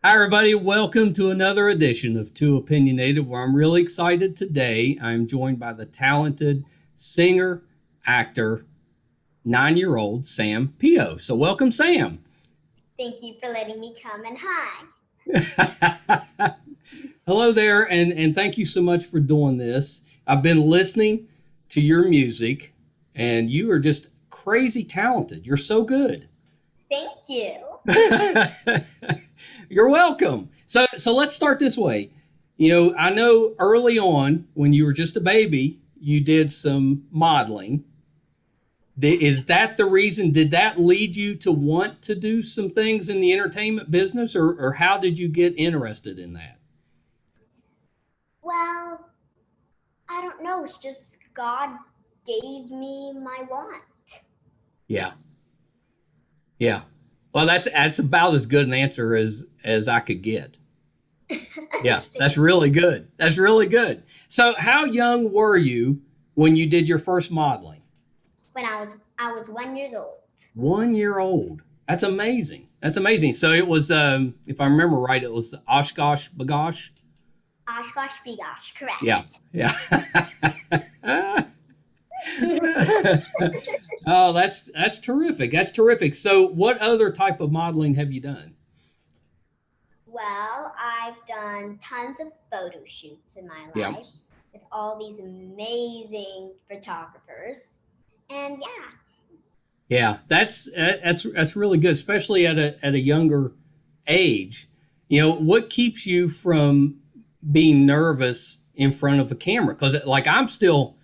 Hi, everybody. Welcome to another edition of Too Opinionated, where I'm really excited today. I'm joined by the talented singer, actor, 9-year-old Sam Pio. So, welcome, Sam. Thank you for letting me come and hi. Hello there, and thank you so much for doing this. I've been listening to your music, and you are just crazy talented. You're so good. Thank you. You're welcome. So let's start this way. I know early on when you were just a baby, you did some modeling. Is that the reason? Did that lead you to want to do some things in the entertainment business, or how did you get interested in that? Well, I don't know. It's just God gave me my want. Yeah, yeah. Well, that's about as good an answer as I could get. Yeah, that's really good. That's really good. So, how young were you when you did your first modeling? When I was 1 years old. 1 year old. That's amazing. That's amazing. So it was, if I remember right, it was Oshkosh Bagosh. Oshkosh Bigosh, Yeah, correct. yeah. Oh, that's terrific. That's terrific. So, what other type of modeling have you done? Well, I've done tons of photo shoots in my Yeah, life with all these amazing photographers. And yeah, yeah. That's really good, especially at a younger age. What keeps you from being nervous in front of a camera? Because like I'm still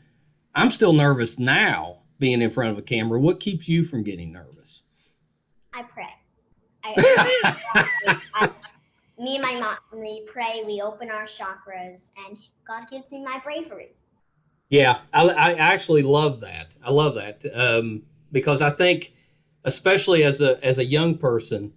nervous now being in front of a camera. What keeps you from getting nervous? I pray. I me and my mom, we pray, we open our chakras, and God gives me my bravery. Yeah, I actually love that. I love that because I think, especially as a young person,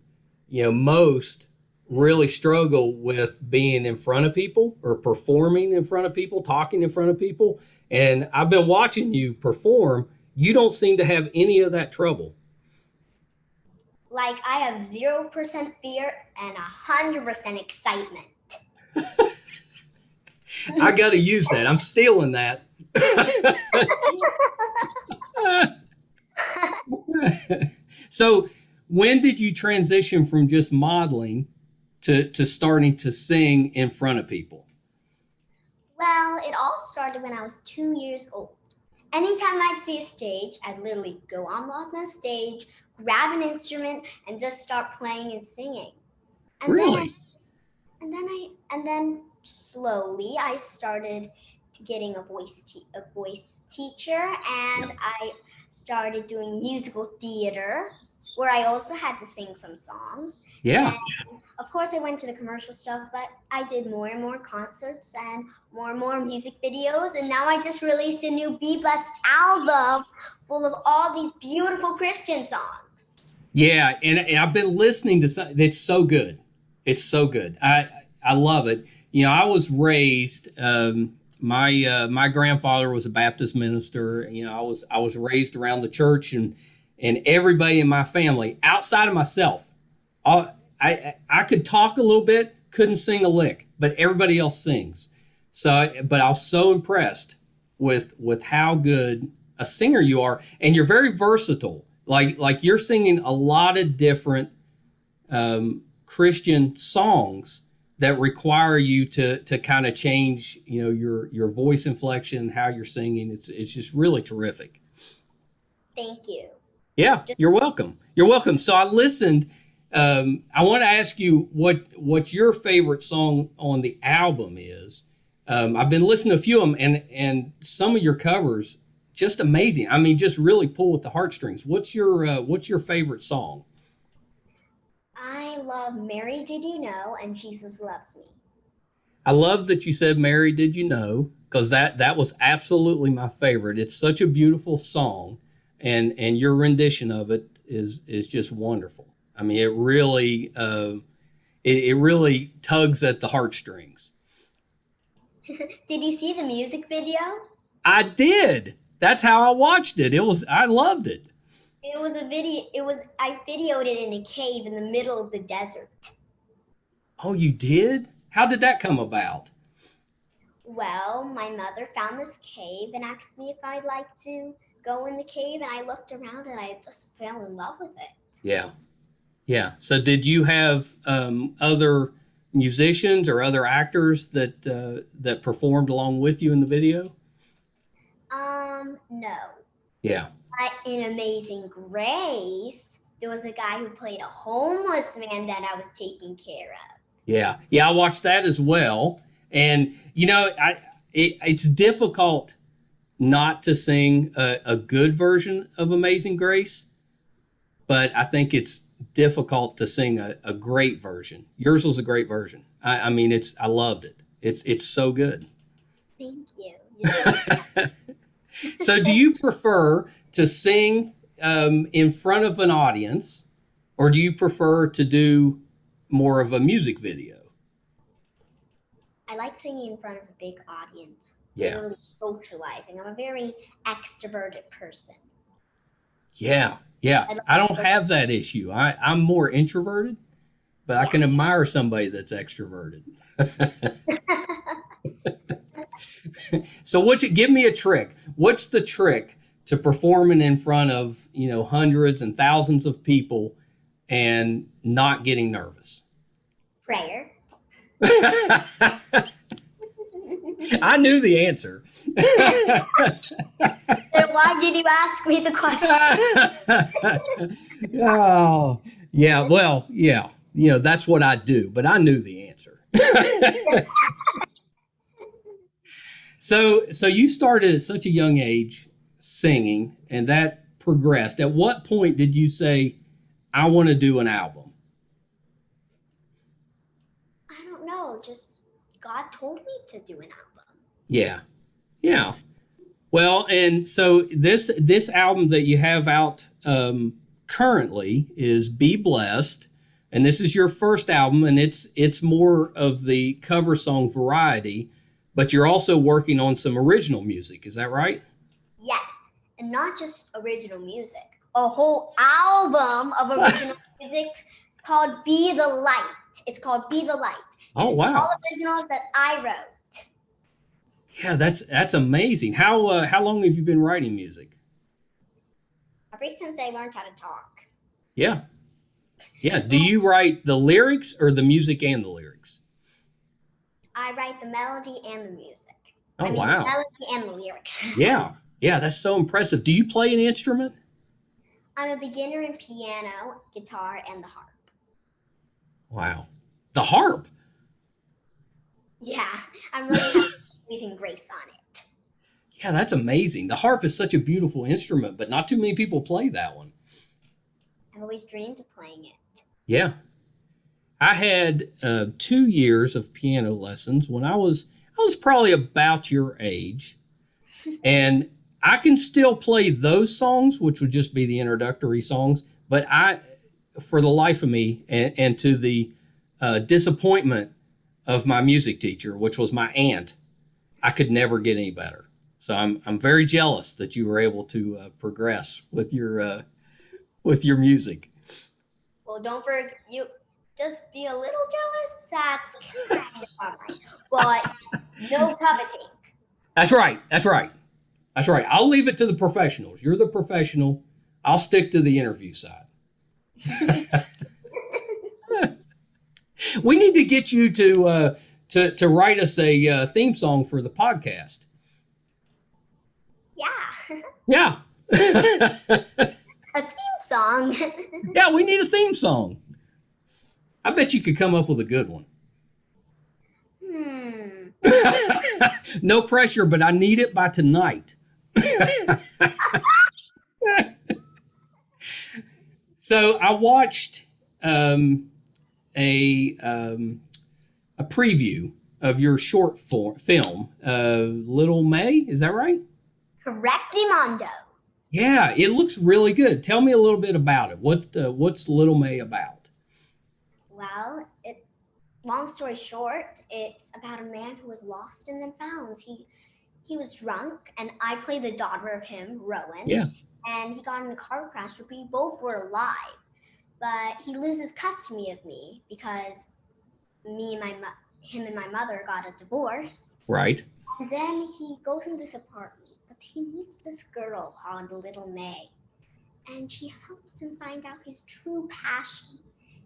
most really struggle with being in front of people or performing in front of people, talking in front of people. And I've been watching you perform. You don't seem to have any of that trouble. Like, I have 0% fear and 100% excitement. I got to use that. I'm stealing that. So, when did you transition from just modeling to starting to sing in front of people? Well, it all started when I was 2 years old. Anytime I'd see a stage, I'd literally go on the stage, grab an instrument, and just start playing and singing. And then I Really? and then slowly I started getting a voice teacher, Yeah. and I started doing musical theater where I also had to sing some songs. Yeah. Then of course I went to the commercial stuff, but I did more and more concerts and more music videos, and now I just released a new Be Blessed album full of all these beautiful Christian songs. Yeah. And I've been listening to some. It's so good. It's so good. I love it. I was raised. My grandfather was a Baptist minister. I was raised around the church, and everybody in my family, outside of myself, I could talk a little bit, couldn't sing a lick, but everybody else sings. But I was so impressed with how good a singer you are, and you're very versatile. Like you're singing a lot of different Christian songs that require you to kind of change, your voice inflection, how you're singing. It's just really terrific. Thank you. Yeah, Just you're welcome. You're welcome. So I listened. I want to ask you what your favorite song on the album is. I've been listening to a few of them, and some of your covers just amazing. I mean, just really pull with the heartstrings. What's your favorite song? I love Mary Did You Know and Jesus Loves Me. I love that you said "Mary, Did You Know?" because that was absolutely my favorite. It's such a beautiful song, and your rendition of it is just wonderful. I mean, it really tugs at the heartstrings. Did you see the music video? I did. That's how I watched it. I loved it. It was I videoed it in a cave in the middle of the desert. Oh, you did? How did that come about? Well, my mother found this cave and asked me if I'd like to go in the cave, and I looked around and I just fell in love with it. Yeah. Yeah. So did you have other musicians or other actors that performed along with you in the video? No. Yeah. In Amazing Grace, there was a guy who played a homeless man that I was taking care of. Yeah. Yeah, I watched that as well. And it's difficult not to sing a good version of Amazing Grace, but I think it's difficult to sing a great version. Yours was a great version. I mean, I loved it. It's so good. Thank you. So, do you prefer to sing in front of an audience, or do you prefer to do more of a music video? I like singing in front of a big audience, Yeah, literally socializing. I'm a very extroverted person. yeah, yeah. I love I don't so have that issue. I'm more introverted, but I yeah. can admire somebody that's extroverted. So, give me a trick. What's the trick to performing in front of hundreds and thousands of people and not getting nervous? Prayer. I knew the answer. Then why did you ask me the question? Oh, yeah. Well, yeah. That's what I do, but I knew the answer. So you started at such a young age singing, and that progressed. At what point did you say, I want to do an album? I don't know. Just God told me to do an album. Yeah. Yeah. Well, and so this album that you have out currently is "Be Blessed," and this is your first album, and it's more of the cover song variety, but you're also working on some original music. Is that right? Yes, and not just original music. A whole album of original music called Be the Light. It's called Be the Light. And Oh it's all wow! originals that I wrote. Yeah, that's amazing. How long have you been writing music? Ever since I learned how to talk. Yeah, yeah. Do you write the lyrics or the music and the lyrics? I write the melody and the music. Oh I mean, the wow! melody and the lyrics. Yeah, yeah. That's so impressive. Do you play an instrument? I'm a beginner in piano, guitar, and the harp. Wow. The harp. Yeah, I'm learning Amazing Grace on it. Yeah, that's amazing. The harp is such a beautiful instrument, but not too many people play that one. I've always dreamed of playing it. Yeah. I had 2 years of piano lessons when I was probably about your age, and I can still play those songs, which would just be the introductory songs. But for the life of me, and to the disappointment of my music teacher, which was my aunt, I could never get any better. So I'm very jealous that you were able to progress with your music. Well, don't forget, you just be a little jealous. That's kind of alright. But no coveting. That's right. That's right. That's right. I'll leave it to the professionals. You're the professional. I'll stick to the interview side. We need to get you to write us a theme song for the podcast. Yeah. Yeah. A theme song. Yeah, we need a theme song. I bet you could come up with a good one. No pressure, but I need it by tonight. So I watched a a preview of your short film, Little May. Is that right? Correct, Mondo. Yeah, it looks really good. Tell me a little bit about it. What's Little May about? Well, long story short, it's about a man who was lost and then found. He was drunk, and I played the daughter of him, Rowan. Yeah. And he got in a car crash, but we both were alive. But he loses custody of me because him and my mother got a divorce. Right. And then he goes in this apartment, but he meets this girl called Little May, and she helps him find out his true passion,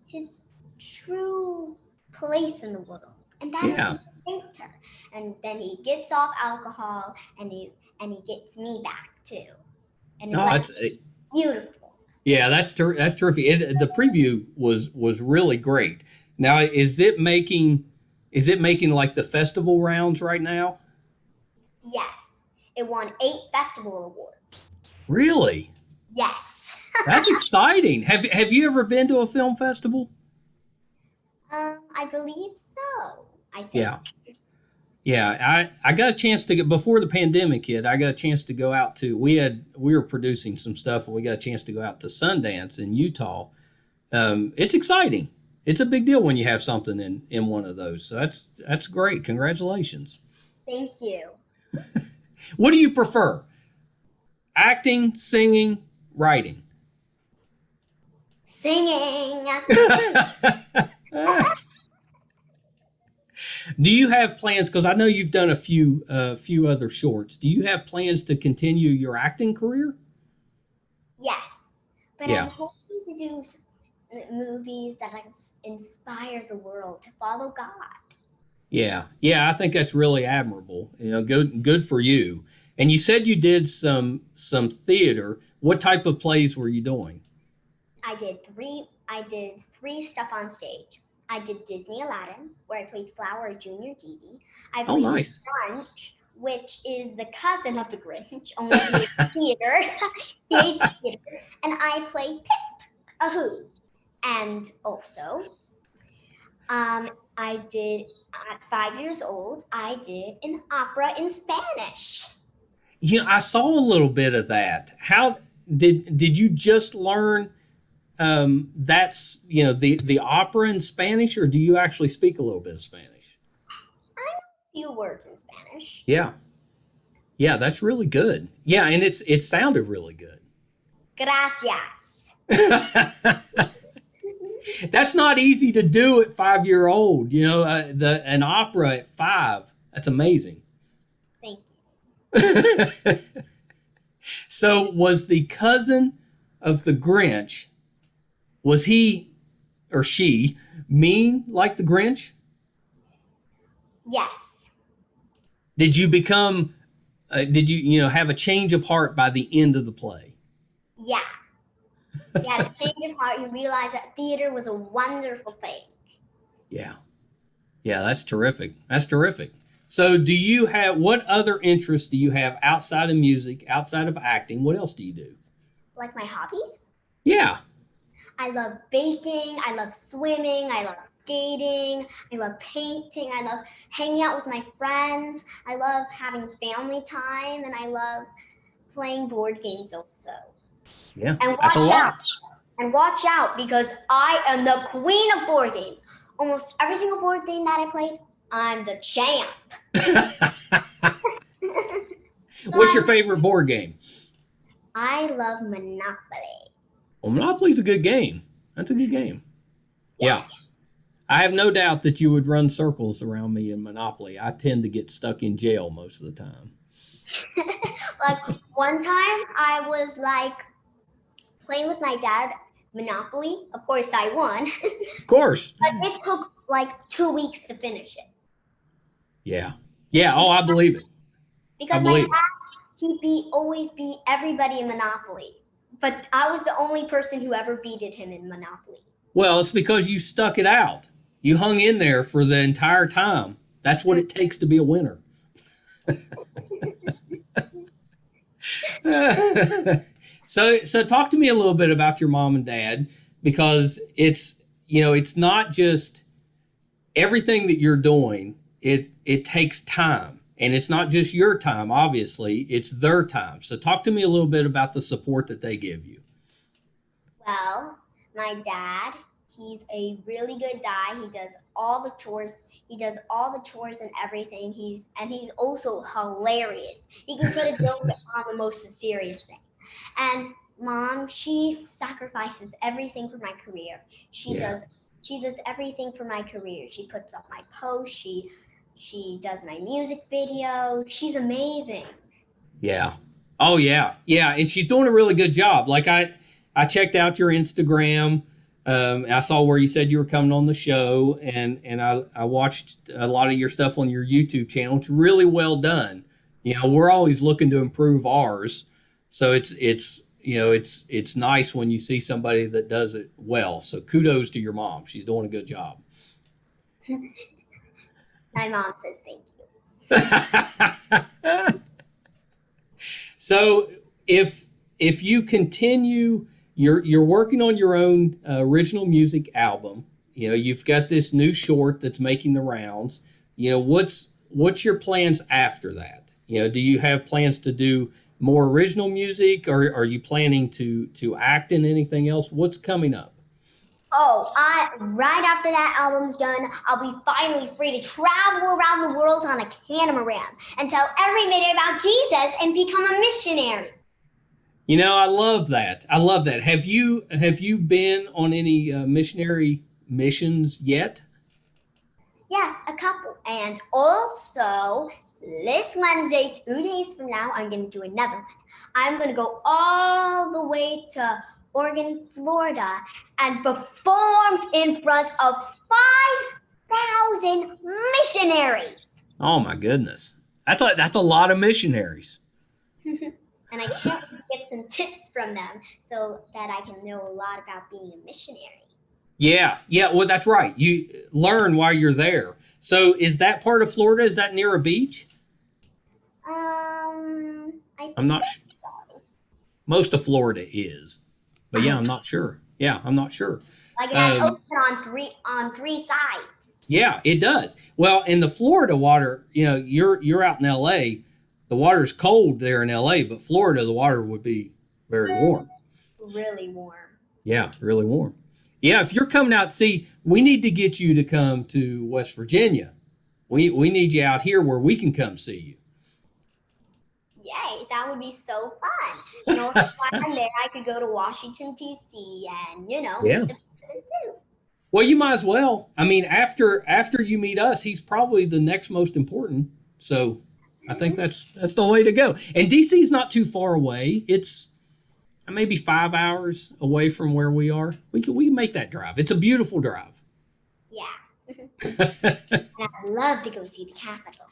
his true place in the world, and that is to Yeah. be a painter. And then he gets off alcohol, and he gets me back too, and it's Oh, like that's beautiful. yeah, that's terrific. The preview was really great. Now, is it making like the festival rounds right now? Yes, it won 8 festival awards. Really? Yes. That's exciting. Have you ever been to a film festival? I believe so. I think. Yeah. Yeah, I got a chance to get before the pandemic hit. I got a chance to go out to we were producing some stuff, and we got a chance to go out to Sundance in Utah. It's exciting. It's a big deal when you have something in one of those. So that's great. Congratulations. Thank you. What do you prefer? Acting, singing, writing? Singing. Do you have plans? Because I know you've done a few other shorts. Do you have plans to continue your acting career? Yes, but I'm Yeah. hoping to do movies that inspire the world to follow God. Yeah, yeah, I think that's really admirable. Good for you. And you said you did some theater. What type of plays were you doing? I did three stuff on stage. I did Disney Aladdin, where I played Flower Junior Dee Dee. I Oh, played The nice. Grinch, which is the cousin of the Grinch, only he hates theater. He hates theater. And I played Pip, a Who. And also, I did at 5 years old. I did an opera in Spanish. I saw a little bit of that. How did you just learn that's the opera in Spanish, or do you actually speak a little bit of Spanish? I know a few words in Spanish. Yeah, yeah, that's really good. Yeah, and it sounded really good. Gracias. That's not easy to do at 5 year old. The an opera at 5. That's amazing. Thank you. So was the cousin of the Grinch, was he or she mean like the Grinch? Yes. Did you become did have a change of heart by the end of the play? Yeah. Yeah, to change your heart, you realize that theater was a wonderful thing. Yeah. Yeah, that's terrific. That's terrific. So what other interests do you have outside of music, outside of acting? What else do you do? Like my hobbies? Yeah. I love baking. I love swimming. I love skating. I love painting. I love hanging out with my friends. I love having family time. And I love playing board games also. Yeah. And That's a watch out. lot. And watch out because I am the queen of board games. Almost every single board game that I played, I'm the champ. What's your favorite board game? I love Monopoly. Well, Monopoly's a good game. That's a good game. Yeah. Yes. I have no doubt that you would run circles around me in Monopoly. I tend to get stuck in jail most of the time. Like one time I was like playing with my dad Monopoly. Of course I won. Of course. But it took like 2 weeks to finish it. Yeah. Yeah. Oh, I believe it. Because I my believe it. dad, he always beat everybody in Monopoly. But I was the only person who ever beated him in Monopoly. Well, it's because you stuck it out. You hung in there for the entire time. That's what it takes to be a winner. So talk to me a little bit about your mom and dad, because it's not just everything that you're doing. It takes time, and it's not just your time. Obviously, it's their time. So talk to me a little bit about the support that they give you. Well, my dad, he's a really good guy. He does all the chores. He does all the chores and everything. He's also hilarious. He can put a joke on the most serious thing. And mom, she sacrifices everything for my career. She Yeah. does She does everything for my career. She puts up my posts. She does my music video. She's amazing. Yeah. Oh yeah. Yeah. And she's doing a really good job. Like I checked out your Instagram. I saw where you said you were coming on the show, and I watched a lot of your stuff on your YouTube channel. It's really well done. You know, we're always looking to improve ours. So it's nice when you see somebody that does it well. So kudos to your mom. She's doing a good job. My mom says thank you. So if you continue, you're working on your own original music album. You know, you've got this new short that's making the rounds. You know, what's your plans after that? You know, do you have plans to do more original music, or are you planning to act in anything else? What's coming up? Oh, right after that album's done, I'll be finally free to travel around the world on a catamaran and tell everybody about Jesus and become a missionary. You know, I love that. I love that. Have you been on any missionary missions yet? Yes, a couple. And also, this Wednesday, 2 days from now, I'm going to do another one. I'm going to go all the way to Oregon, Florida, and perform in front of 5,000 missionaries. Oh my goodness, that's a lot of missionaries. And I can't get some tips from them so that I can know a lot about being a missionary. Yeah, yeah. Well, that's right. You learn while you're there. So, is that part of Florida? Is that near a beach? I I'm not. think so. Most of Florida is, but yeah, I'm not sure. Yeah, I'm not sure. Like it has Um, ocean on three sides. yeah, it does. Well, in the Florida water, you know, you're out in L.A. The water's cold there in L.A., but Florida, the water would be very warm. Really warm. Yeah, really warm. Yeah, if you're coming out, see, we need to get you to come to West Virginia. We need you out here where we can come see you. Yay, that would be so fun. And also while I'm there, I could go to Washington, D.C. and, Yeah. meet the president too. Well, you might as well. I mean, after you meet us, he's probably the next most important. So I think that's the way to go. And DC's not too far away. It's maybe 5 hours away from where we are. We can make that drive. It's a beautiful drive. Yeah. And I'd love to go see the Capitol.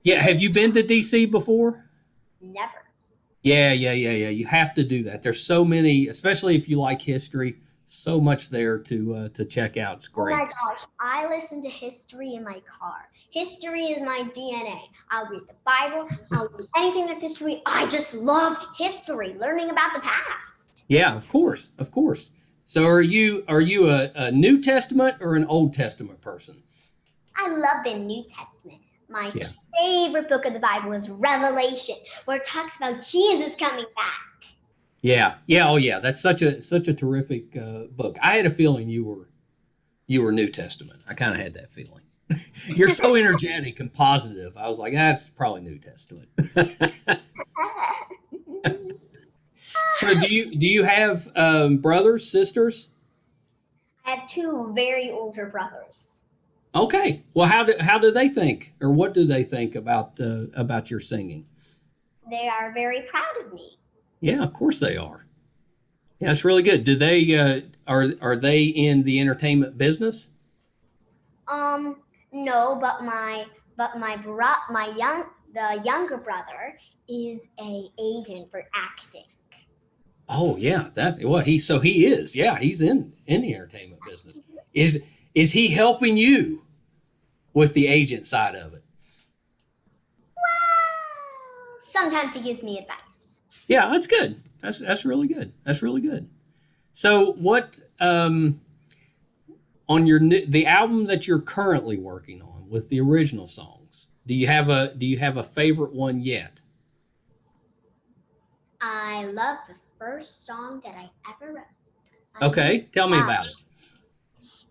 Yeah. Have you been to DC before? Never. Yeah, yeah, yeah, yeah. You have to do that. There's so many, especially if you like history. So much there to check out. It's Oh great. my gosh, I listen to history in my car. History is my DNA. I'll read the Bible, I'll read anything that's history. I just love history, learning about the past. Yeah, of course, of course. So are you a New Testament or an Old Testament person? I love the New Testament. My Yeah. favorite book of the Bible is Revelation, where it talks about Jesus coming back. Yeah, yeah, oh yeah. That's such a terrific book. I had a feeling you were New Testament. I kind of had that feeling. You're so energetic and positive. I was like, that's probably New Testament. So do you have brothers, sisters? I have two very older brothers. Okay. Well, how do they think, or what do they think about your singing? They are very proud of me. Yeah, of course they are. Yeah, it's really good. Do they are they in the entertainment business? No, but the younger brother is a agent for acting. Oh yeah, he is. Yeah, he's in the entertainment business. Is he helping you with the agent side of it? Sometimes he gives me advice. Yeah, that's good. That's really good. That's really good. So what on the album that you're currently working on with the original songs? Do you have a favorite one yet? I love the first song that I ever wrote. Okay, tell me about it.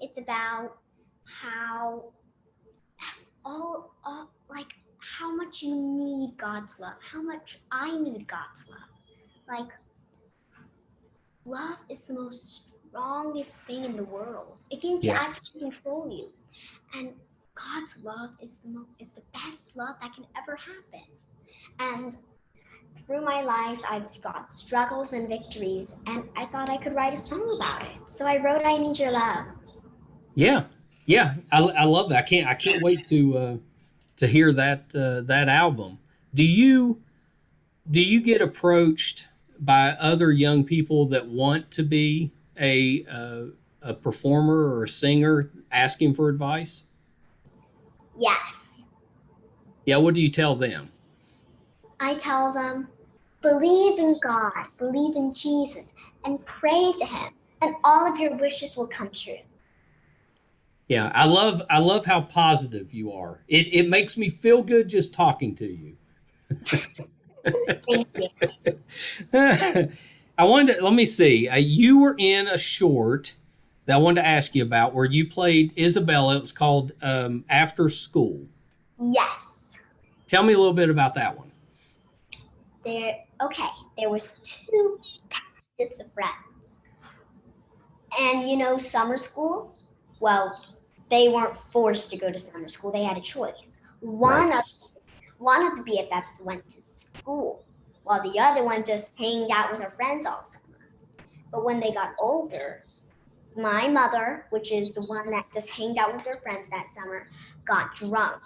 It's about how like how much you need God's love, how much I need God's love. Like love is the most strongest thing in the world. It can Yeah. actually control you. And God's love is the best love that can ever happen. And through my life, I've got struggles and victories, and I thought I could write a song about it. So I wrote "I Need Your Love." Yeah. Yeah. I love that. I can't wait to hear that album. Do you do you get approached by other young people that want to be a performer or a singer asking for advice? Yes, Yeah, what do you tell them? I tell them, believe in God, believe in Jesus, and pray to Him, and all of your wishes will come true. Yeah, I love how positive you are. It makes me feel good just talking to you. Thank you. I wanted to let me see. You were in a short that I wanted to ask you about where you played Isabella. It was called After School. Yes. Tell me a little bit about that one. Okay, there was two bestest of friends. And summer school? Well, they weren't forced to go to summer school. They had a choice. Right. One of the BFFs went to school, while the other one just hanged out with her friends all summer. But when they got older, my mother, which is the one that just hanged out with her friends that summer, got drunk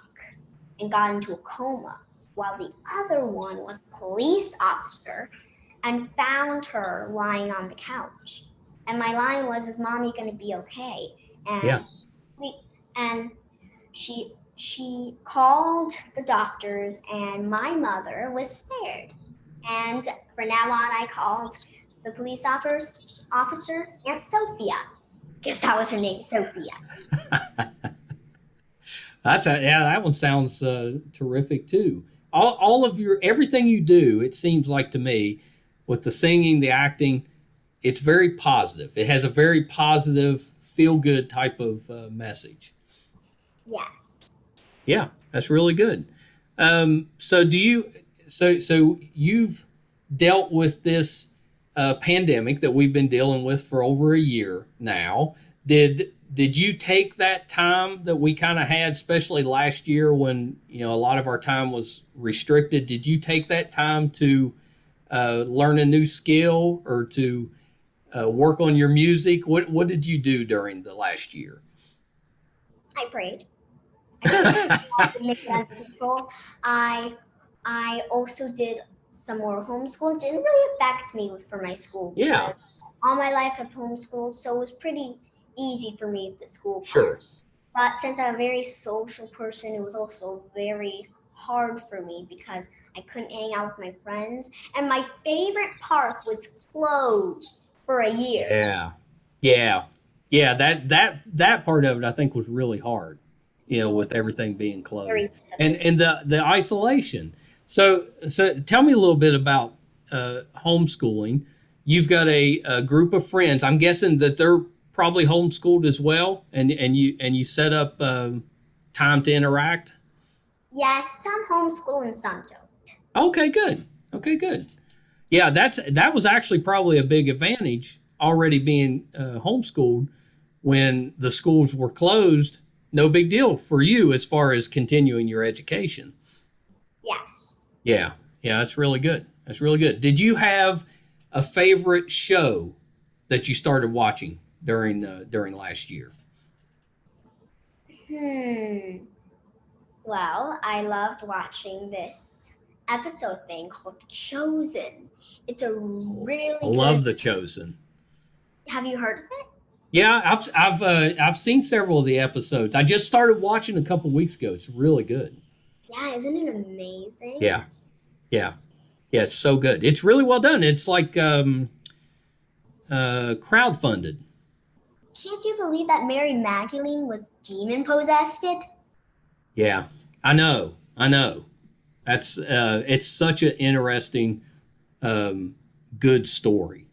and got into a coma, while the other one was a police officer and found her lying on the couch. And my line was, "Is mommy going to be okay?" Yeah. And we and she called the doctors, and my mother was spared. And from now on, I called the police officer Aunt Sophia, because that was her name, Sophia. Yeah. That one sounds terrific too. All of your everything you do, it seems like to me, with the singing, the acting, it's very positive. It has a very positive, feel good type of message. Yes. Yeah, that's really good. So do you? So you've dealt with this pandemic that we've been dealing with for over a year now. Did you take that time that we kind of had, especially last year when a lot of our time was restricted? Did you take that time to learn a new skill or to work on your music? What did you do during the last year? I prayed. I prayed God would make it under control. I I also did some more homeschool. It didn't really affect me for my school Yeah, because all my life I've homeschooled, so it was pretty easy for me the school part. sure. But since I'm a very social person, it was also very hard for me because I couldn't hang out with my friends. And my favorite park was closed for a year. Yeah, yeah, yeah. That part of it, I think, was really hard. With everything being Very closed and difficult. the isolation. So tell me a little bit about homeschooling. You've got a group of friends. I'm guessing that they're probably homeschooled as well, and you set up time to interact. Yes, some homeschool and some don't. Okay, good. Okay, good. Yeah, that was actually probably a big advantage already being homeschooled when the schools were closed. No big deal for you as far as continuing your education. Yes. Yeah, yeah, that's really good. That's really good. Did you have a favorite show that you started watching during last year? Hmm. Well, I loved watching this episode thing called The Chosen. It's a Oh, I really good. love The Chosen. Have you heard of it? Yeah, I've seen several of the episodes. I just started watching a couple weeks ago. It's really good. Yeah, isn't it amazing? Yeah, yeah, yeah. It's so good. It's really well done. It's like crowdfunded. Can't you believe that Mary Magdalene was demon possessed? Yeah, I know. I know. That's it's such an interesting, um, good story.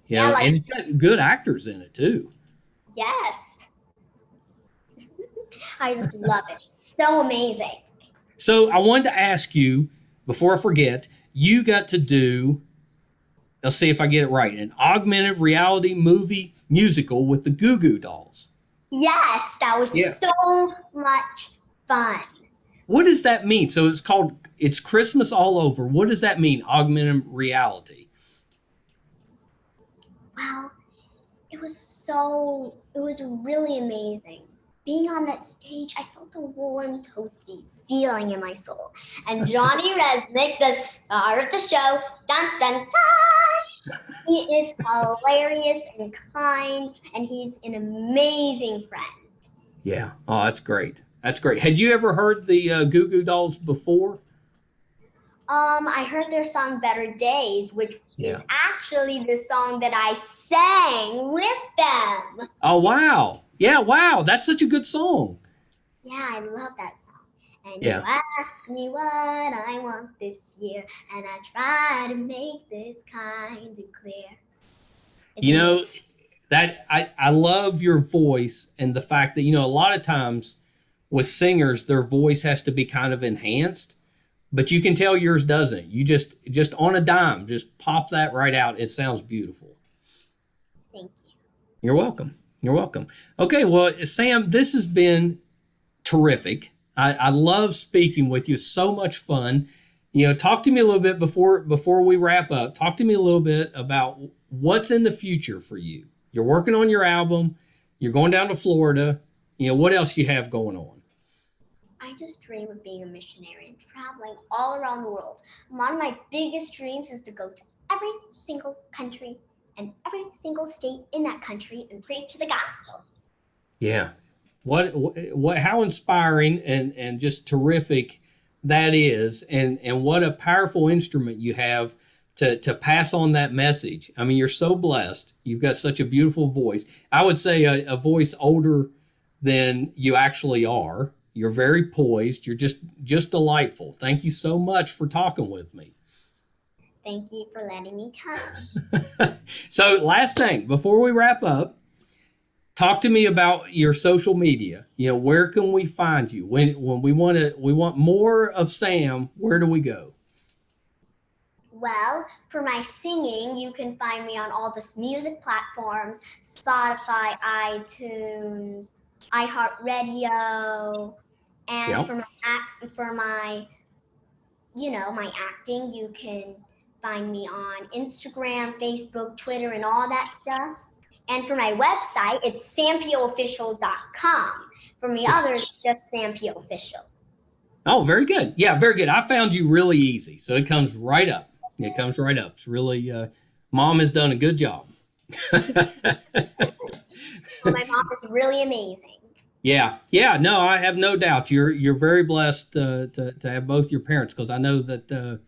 Yeah, like And it's got good actors in it too. yes. I just love it. So amazing. So I wanted to ask you before I forget. You got to do let's see if I get it right, an augmented reality movie musical with the Goo Goo Dolls. Yes, that was Yeah. so much fun. What does that mean? So it's Christmas all over. What does that mean, augmented reality? Well, it was really amazing. Being on that stage, I felt a warm, toasty feeling in my soul. And Johnny Resnick, the star of the show, dun dun dun, he is hilarious and kind, and he's an amazing friend. Yeah. Oh, that's great. That's great. Had you ever heard the Goo Goo Dolls before? I heard their song Better Days, which Yeah. is actually the song that I sang with them. Oh, wow. Yeah, wow. That's such a good song. Yeah, I love that song. And Yeah. you ask me what I want this year, and I try to make this kind of clear. It's You know, amazing. that I love your voice and the fact that, a lot of times with singers, their voice has to be kind of enhanced, but you can tell yours doesn't. You just on a dime, just pop that right out. It sounds beautiful. Thank you. You're welcome. You're welcome. Okay, well, Sam, this has been terrific. I love speaking with you. It's so much fun. Talk to me a little bit before we wrap up. Talk to me a little bit about what's in the future for you. You're working on your album. You're going down to Florida. What else you have going on? I just dream of being a missionary and traveling all around the world. One of my biggest dreams is to go to every single country and every single state in that country and preach the gospel. Yeah. What how inspiring and just terrific that is, and what a powerful instrument you have to pass on that message. I mean, you're so blessed. You've got such a beautiful voice. I would say a voice older than you actually are. You're very poised. You're just delightful. Thank you so much for talking with me. Thank you for letting me come. So, last thing before we wrap up, talk to me about your social media. Where can we find you when we want more of Sam? Where do we go? Well, for my singing, you can find me on all the music platforms: Spotify, iTunes, iHeartRadio. And Yeah. for my my acting, you can find me on Instagram, Facebook, Twitter, and all that stuff. And for my website, it's sampioofficial.com. For me others, just sampioofficial. Oh, very good. Yeah, very good. I found you really easy, so it comes right up. It comes right up. It's really, Mom has done a good job. Well, my mom is really amazing. Yeah, yeah. No, I have no doubt. You're very blessed to have both your parents, because I know that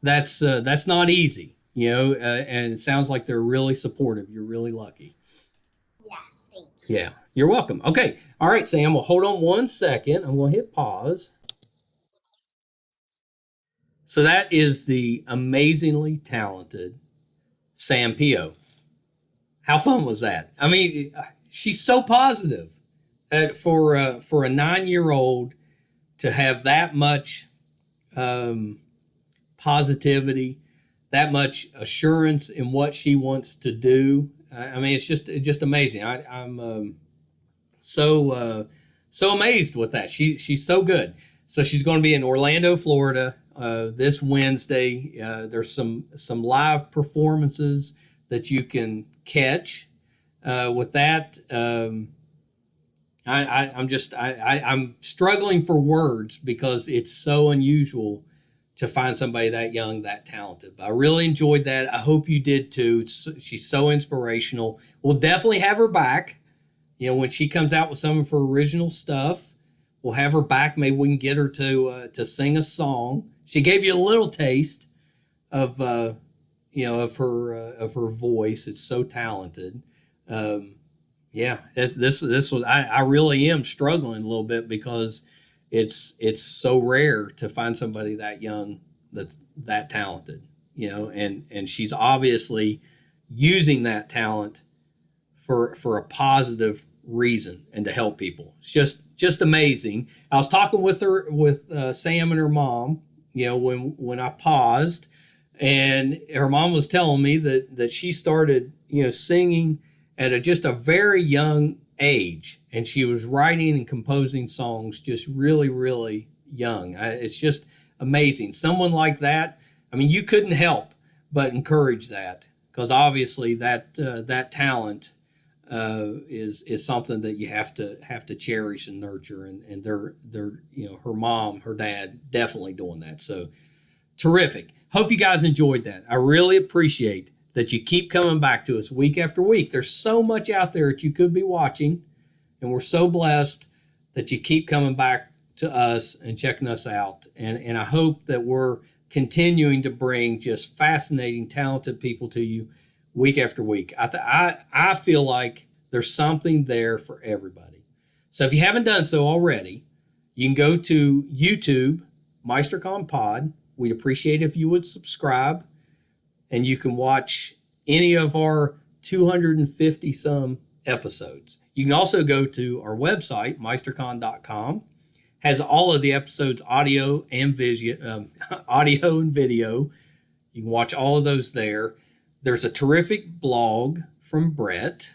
that's not easy. And it sounds like they're really supportive. You're really lucky. Yes, thank you. Yeah, you're welcome. Okay, all right, Sam. Well, hold on one second. I'm going to hit pause. So that is the amazingly talented Sam Pio. How fun was that? I mean, she's so positive. For a 9-year-old to have that much positivity, that much assurance in what she wants to do. I mean, it's just amazing. I'm so amazed with that. She's so good. So she's going to be in Orlando, Florida, this Wednesday. There's some live performances that you can catch with that. I'm struggling for words because it's so unusual to find somebody that young, that talented. But I really enjoyed that. I hope you did too. She's so inspirational. We'll definitely have her back. When she comes out with some of her original stuff, we'll have her back. Maybe we can get her to sing a song. She gave you a little taste of of her voice. It's so talented. Yeah, this was I really am struggling a little bit because it's so rare to find somebody that young that's that talented, and she's obviously using that talent for a positive reason and to help people. It's just amazing. I was talking with Sam and her mom, when I paused, And her mom was telling me that she started, singing at just a very young age, and she was writing and composing songs just really, really young. It's just amazing. Someone like that, I mean, you couldn't help but encourage that, because obviously that talent is something that you have to cherish and nurture, and they're her mom, her dad, definitely doing that. So terrific. Hope you guys enjoyed that. I really appreciate that you keep coming back to us week after week. There's so much out there that you could be watching, and we're so blessed that you keep coming back to us and checking us out. And I hope that we're continuing to bring just fascinating, talented people to you week after week. I feel like there's something there for everybody. So if you haven't done so already, you can go to YouTube, MeisterCon Pod. We'd appreciate if you would subscribe, and you can watch any of our 250 some episodes. You can also go to our website, meistercon.com. Has all of the episodes audio and video. You can watch all of those there. There's a terrific blog from Brett.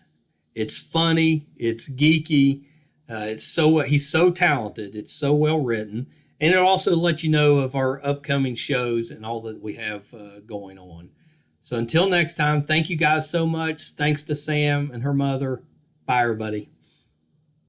It's funny, it's geeky, he's so talented, it's so well written. And it also lets you know of our upcoming shows and all that we have going on. So until next time, thank you guys so much. Thanks to Sam and her mother. Bye, everybody.